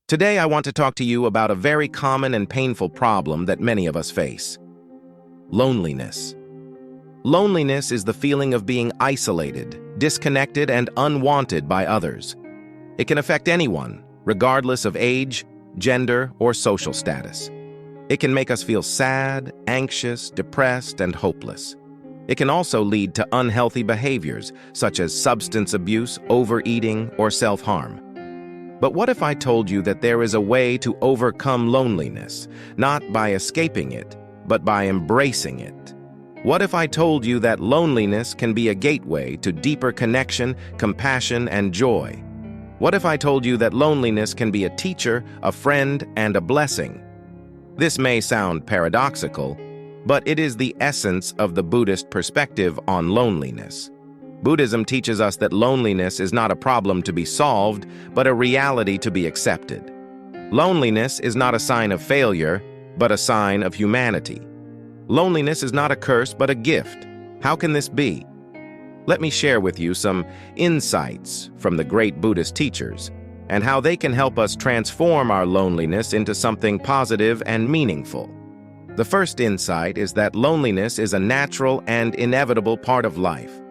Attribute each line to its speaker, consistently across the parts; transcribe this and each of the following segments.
Speaker 1: Today, I want to talk to you about a very common and painful problem that many of us face: loneliness. Loneliness is the feeling of being isolated, disconnected, and unwanted by others. It can affect anyone, regardless of age, gender, or social status. It can make us feel sad, anxious, depressed, and hopeless. It can also lead to unhealthy behaviors, such as substance abuse, overeating, or self-harm. But what if I told you that there is a way to overcome loneliness, not by escaping it, but by embracing it? What if I told you that loneliness can be a gateway to deeper connection, compassion, and joy? What if I told you that loneliness can be a teacher, a friend, and a blessing? This may sound paradoxical, but it is the essence of the Buddhist perspective on loneliness. Buddhism teaches us that loneliness is not a problem to be solved, but a reality to be accepted. Loneliness is not a sign of failure, but a sign of humanity. Loneliness is not a curse, but a gift. How can this be? Let me share with you some insights from the great Buddhist teachers and how they can help us transform our loneliness into something positive and meaningful. The first insight is that loneliness is a natural and inevitable part of life.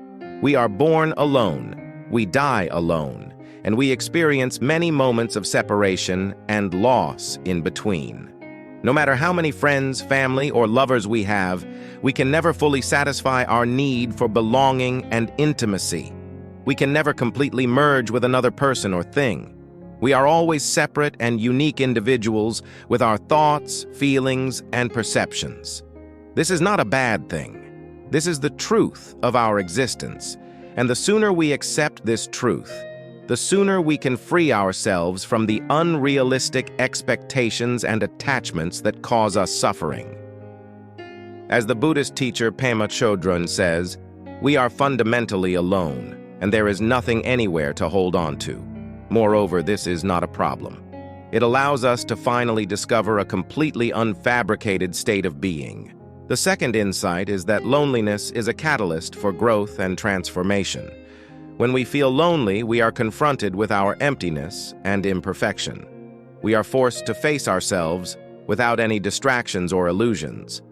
Speaker 1: We are born alone, we die alone, and we experience many moments of separation and loss in between. No matter how many friends, family, or lovers we have, we can never fully satisfy our need for belonging and intimacy. We can never completely merge with another person or thing. We are always separate and unique individuals with our thoughts, feelings, and perceptions. This is not a bad thing. This is the truth of our existence, and the sooner we accept this truth, the sooner we can free ourselves from the unrealistic expectations and attachments that cause us suffering. As the Buddhist teacher Pema Chodron says, we are fundamentally alone, and there is nothing anywhere to hold on to. Moreover, this is not a problem. It allows us to finally discover a completely unfabricated state of being. The second insight is that loneliness is a catalyst for growth and transformation. When we feel lonely, we are confronted with our emptiness and imperfection. We are forced to face ourselves without any distractions or illusions.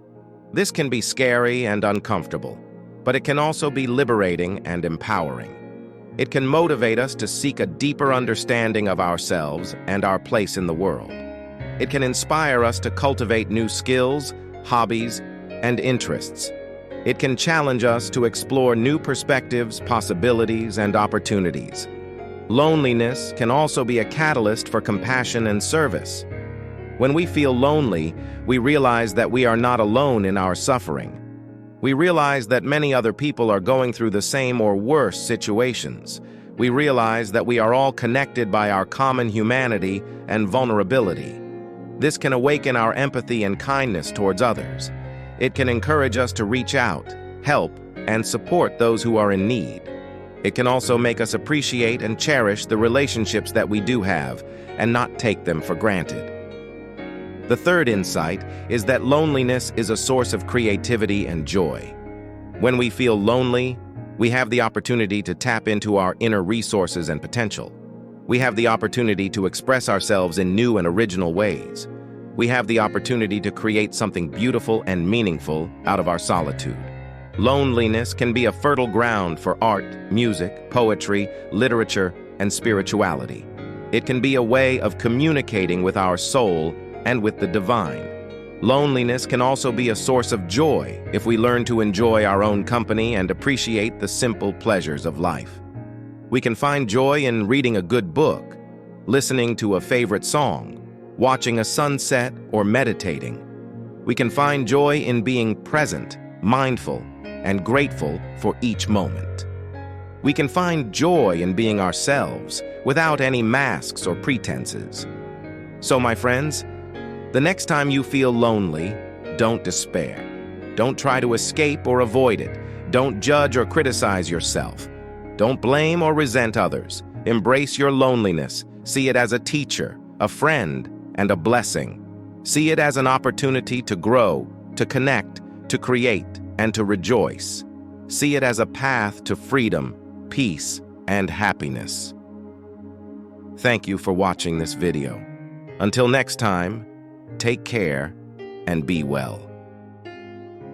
Speaker 1: This can be scary and uncomfortable, but it can also be liberating and empowering. It can motivate us to seek a deeper understanding of ourselves and our place in the world. It can inspire us to cultivate new skills, hobbies, and interests. It can challenge us to explore new perspectives, possibilities, and opportunities. Loneliness can also be a catalyst for compassion and service. When we feel lonely, we realize that we are not alone in our suffering. We realize that many other people are going through the same or worse situations. We realize that we are all connected by our common humanity and vulnerability. This can awaken our empathy and kindness towards others. It can encourage us to reach out, help, and support those who are in need. It can also make us appreciate and cherish the relationships that we do have and not take them for granted. The third insight is that loneliness is a source of creativity and joy. When we feel lonely, we have the opportunity to tap into our inner resources and potential. We have the opportunity to express ourselves in new and original ways. We have the opportunity to create something beautiful and meaningful out of our solitude. Loneliness can be a fertile ground for art, music, poetry, literature, and spirituality. It can be a way of communicating with our soul and with the divine. Loneliness can also be a source of joy if we learn to enjoy our own company and appreciate the simple pleasures of life. We can find joy in reading a good book, listening to a favorite song, watching a sunset, or meditating. We can find joy in being present, mindful, and grateful for each moment. We can find joy in being ourselves without any masks or pretenses. So, my friends, the next time you feel lonely, don't despair. Don't try to escape or avoid it. Don't judge or criticize yourself. Don't blame or resent others. Embrace your loneliness. See it as a teacher, a friend, and a blessing. See it as an opportunity to grow, to connect, to create, and to rejoice. See it as a path to freedom, peace, and happiness. Thank you for watching this video. Until next time, take care and be well.